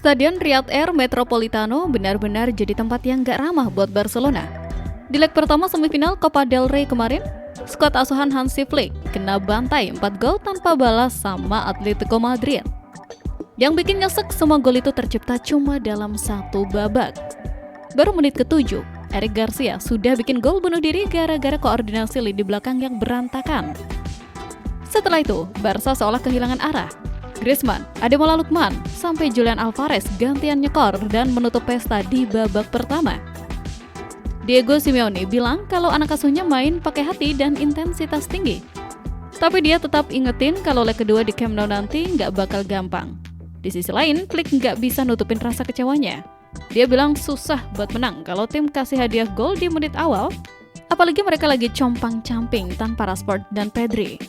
Stadion Riyadh Air Metropolitano benar-benar jadi tempat yang gak ramah buat Barcelona. Di leg pertama semifinal Copa del Rey kemarin, skuad asuhan Hansi Flick kena bantai 4 gol tanpa balas sama Atletico Madrid. Yang bikin nyesek, semua gol itu tercipta cuma dalam satu babak. Baru menit ke-7, Eric Garcia sudah bikin gol bunuh diri gara-gara koordinasi lini belakang yang berantakan. Setelah itu, Barca seolah kehilangan arah. Griezmann, Ademola Lookman, sampai Julian Alvarez gantian nyekor dan menutup pesta di babak pertama. Diego Simeone bilang kalau anak asuhnya main pakai hati dan intensitas tinggi. Tapi dia tetap ingetin kalau leg kedua di Camp Nou nanti nggak bakal gampang. Di sisi lain, Flick nggak bisa nutupin rasa kecewanya. Dia bilang susah buat menang kalau tim kasih hadiah gol di menit awal, apalagi mereka lagi compang-camping tanpa Rashford dan Pedri.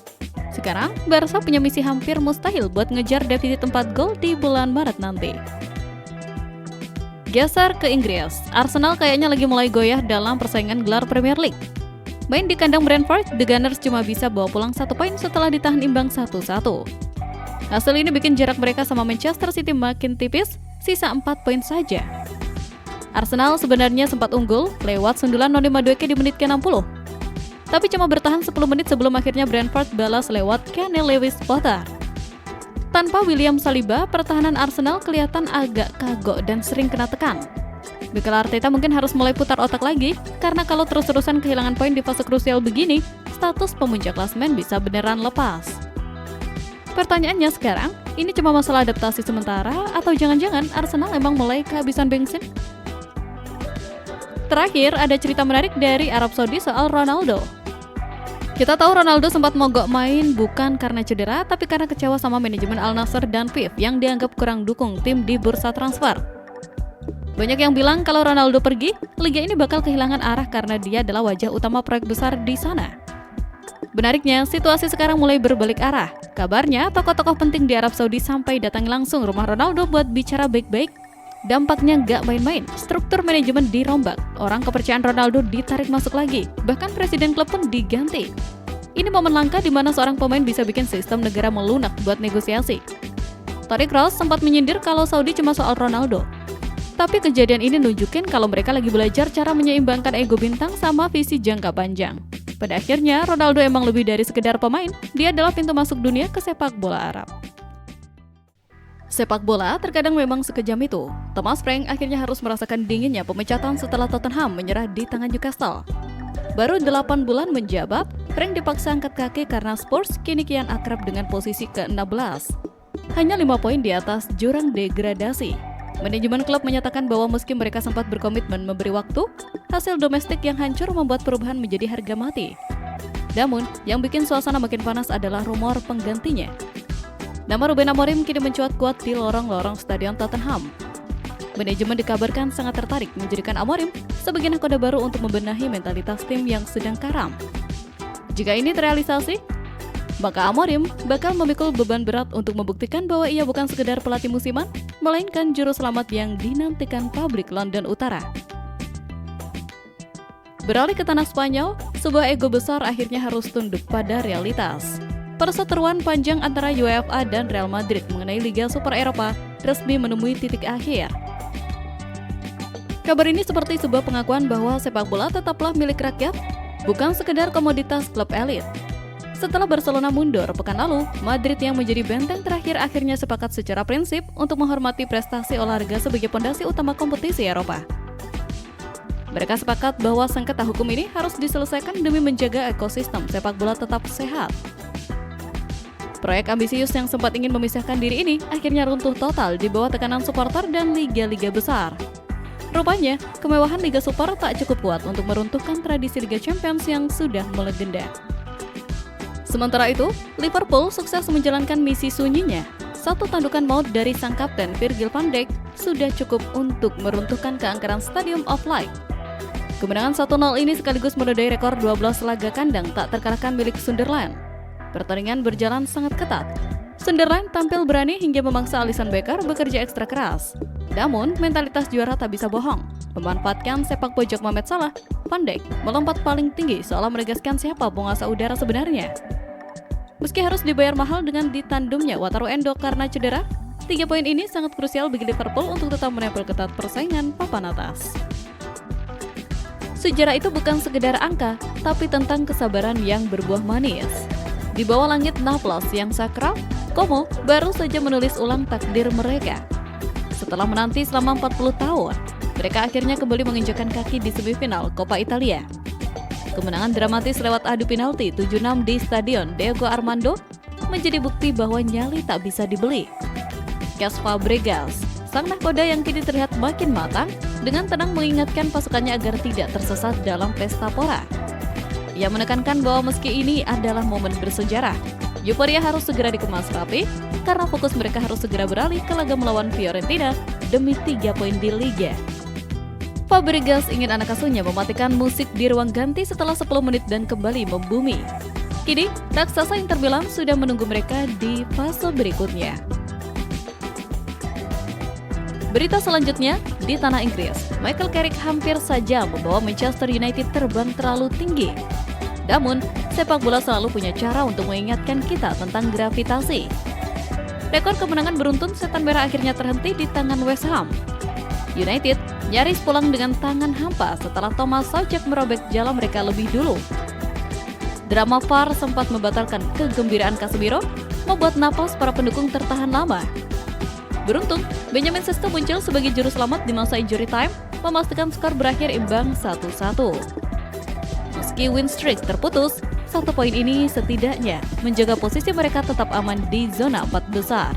Sekarang, Barca punya misi hampir mustahil buat ngejar defisit 4 gol di bulan Maret nanti. Geser ke Inggris, Arsenal kayaknya lagi mulai goyah dalam persaingan gelar Premier League. Main di kandang Brentford, The Gunners cuma bisa bawa pulang 1 poin setelah ditahan imbang 1-1. Hasil ini bikin jarak mereka sama Manchester City makin tipis, sisa 4 poin saja. Arsenal sebenarnya sempat unggul lewat sundulan Noni Madueke di menit ke-60. Tapi cuma bertahan 10 menit sebelum akhirnya Brentford balas lewat Kenny Lewis-Potter. Tanpa William Saliba, pertahanan Arsenal kelihatan agak kagok dan sering kena tekan. Mikel Arteta mungkin harus mulai putar otak lagi, karena kalau terus-terusan kehilangan poin di fase krusial begini, status pemuncak klasemen bisa beneran lepas. Pertanyaannya sekarang, ini cuma masalah adaptasi sementara atau jangan-jangan Arsenal emang mulai kehabisan bensin? Terakhir, ada cerita menarik dari Arab Saudi soal Ronaldo. Kita tahu Ronaldo sempat mogok main bukan karena cedera, tapi karena kecewa sama manajemen Al Nassr dan PIF yang dianggap kurang dukung tim di bursa transfer. Banyak yang bilang kalau Ronaldo pergi, liga ini bakal kehilangan arah karena dia adalah wajah utama proyek besar di sana. Benariknya, situasi sekarang mulai berbalik arah. Kabarnya, tokoh-tokoh penting di Arab Saudi sampai datang langsung rumah Ronaldo buat bicara baik-baik. Dampaknya nggak main-main, struktur manajemen dirombak, orang kepercayaan Ronaldo ditarik masuk lagi, bahkan presiden klub pun diganti. Ini momen langka di mana seorang pemain bisa bikin sistem negara melunak buat negosiasi. Toni Kroos sempat menyindir kalau Saudi cuma soal Ronaldo. Tapi kejadian ini nunjukin kalau mereka lagi belajar cara menyeimbangkan ego bintang sama visi jangka panjang. Pada akhirnya, Ronaldo emang lebih dari sekedar pemain, dia adalah pintu masuk dunia ke sepak bola Arab. Sepak bola terkadang memang sekejam itu. Thomas Frank akhirnya harus merasakan dinginnya pemecatan setelah Tottenham menyerah di tangan Newcastle. Baru 8 bulan menjabat, Frank dipaksa angkat kaki karena Spurs kini kian akrab dengan posisi ke-16. Hanya 5 poin di atas jurang degradasi. Manajemen klub menyatakan bahwa meski mereka sempat berkomitmen memberi waktu, hasil domestik yang hancur membuat perubahan menjadi harga mati. Namun, yang bikin suasana makin panas adalah rumor penggantinya. Nama Ruben Amorim kini mencuat kuat di lorong-lorong stadion Tottenham. Manajemen dikabarkan sangat tertarik menjadikan Amorim sebagai nakoda baru untuk membenahi mentalitas tim yang sedang karam. Jika ini terrealisasi, maka Amorim bakal memikul beban berat untuk membuktikan bahwa ia bukan sekedar pelatih musiman, melainkan juru selamat yang dinantikan publik London Utara. Beralih ke tanah Spanyol, sebuah ego besar akhirnya harus tunduk pada realitas. Perseteruan panjang antara UEFA dan Real Madrid mengenai Liga Super Eropa resmi menemui titik akhir. Kabar ini seperti sebuah pengakuan bahwa sepak bola tetaplah milik rakyat, bukan sekedar komoditas klub elit. Setelah Barcelona mundur pekan lalu, Madrid yang menjadi benteng terakhir akhirnya sepakat secara prinsip untuk menghormati prestasi olahraga sebagai pondasi utama kompetisi Eropa. Mereka sepakat bahwa sengketa hukum ini harus diselesaikan demi menjaga ekosistem sepak bola tetap sehat. Proyek ambisius yang sempat ingin memisahkan diri ini akhirnya runtuh total di bawah tekanan supporter dan liga-liga besar. Rupanya, kemewahan Liga Super tak cukup kuat untuk meruntuhkan tradisi Liga Champions yang sudah melegenda. Sementara itu, Liverpool sukses menjalankan misi sunyinya. 1 tandukan maut dari sang kapten Virgil van Dijk sudah cukup untuk meruntuhkan keangkeran Stadium of Light. Kemenangan 1-0 ini sekaligus menodai rekor 12 laga kandang tak terkalahkan milik Sunderland. Pertandingan berjalan sangat ketat. Sunderland tampil berani hingga memaksa Alisson Becker bekerja ekstra keras. Namun, mentalitas juara tak bisa bohong. Memanfaatkan sepak pojok Mohamed Salah, Van Dijk melompat paling tinggi seolah menegaskan siapa penguasa udara sebenarnya. Meski harus dibayar mahal dengan ditandumnya Wataru Endo karena cedera, 3 3 poin ini sangat krusial bagi Liverpool untuk tetap menempel ketat persaingan papan atas. Sejarah itu bukan sekedar angka, tapi tentang kesabaran yang berbuah manis. Di bawah langit Naples yang sakral, Como baru saja menulis ulang takdir mereka. Setelah menanti selama 40 tahun, mereka akhirnya kembali menginjakkan kaki di semifinal Coppa Italia. Kemenangan dramatis lewat adu penalti 7-6 di Stadion Diego Armando menjadi bukti bahwa nyali tak bisa dibeli. Cesc Fabregas, sang nahkoda yang kini terlihat makin matang, dengan tenang mengingatkan pasukannya agar tidak tersesat dalam pesta pora. Ia menekankan bahwa meski ini adalah momen bersejarah, euforia harus segera dikemas rapi karena fokus mereka harus segera beralih ke laga melawan Fiorentina demi 3 poin di Liga. Fabregas ingin anak asuhnya mematikan musik di ruang ganti setelah 10 menit dan kembali membumi. Kini, raksasa Inter Milan sudah menunggu mereka di fase berikutnya. Berita selanjutnya, di tanah Inggris, Michael Carrick hampir saja membawa Manchester United terbang terlalu tinggi. Namun, sepak bola selalu punya cara untuk mengingatkan kita tentang gravitasi. Rekor kemenangan beruntun setan merah akhirnya terhenti di tangan West Ham. United nyaris pulang dengan tangan hampa setelah Thomas Soucek merobek jala mereka lebih dulu. Drama VAR sempat membatalkan kegembiraan Casemiro, membuat napas para pendukung tertahan lama. Beruntung, Benjamin Sesko muncul sebagai juru selamat di masa injury time, memastikan skor berakhir imbang 1-1. Meski win streak terputus, 1 poin ini setidaknya menjaga posisi mereka tetap aman di zona 4 besar.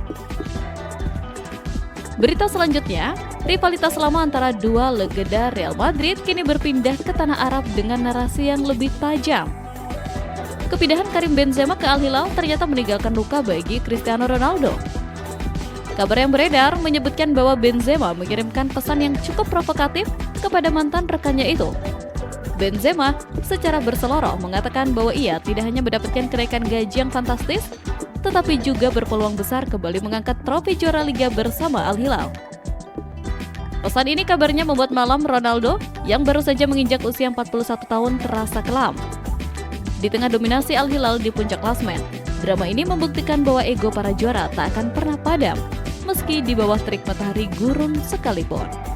Berita selanjutnya, rivalitas lama antara dua legenda Real Madrid kini berpindah ke tanah Arab dengan narasi yang lebih tajam. Kepindahan Karim Benzema ke Al Hilal ternyata meninggalkan luka bagi Cristiano Ronaldo. Kabar yang beredar menyebutkan bahwa Benzema mengirimkan pesan yang cukup provokatif kepada mantan rekannya itu. Benzema secara berseloroh mengatakan bahwa ia tidak hanya mendapatkan kenaikan gaji yang fantastis, tetapi juga berpeluang besar kembali mengangkat trofi juara Liga bersama Al Hilal. Pesan ini kabarnya membuat malam Ronaldo yang baru saja menginjak usia 41 tahun terasa kelam. Di tengah dominasi Al Hilal di puncak klasmen, drama ini membuktikan bahwa ego para juara tak akan pernah padam, meski di bawah terik matahari gurun sekalipun.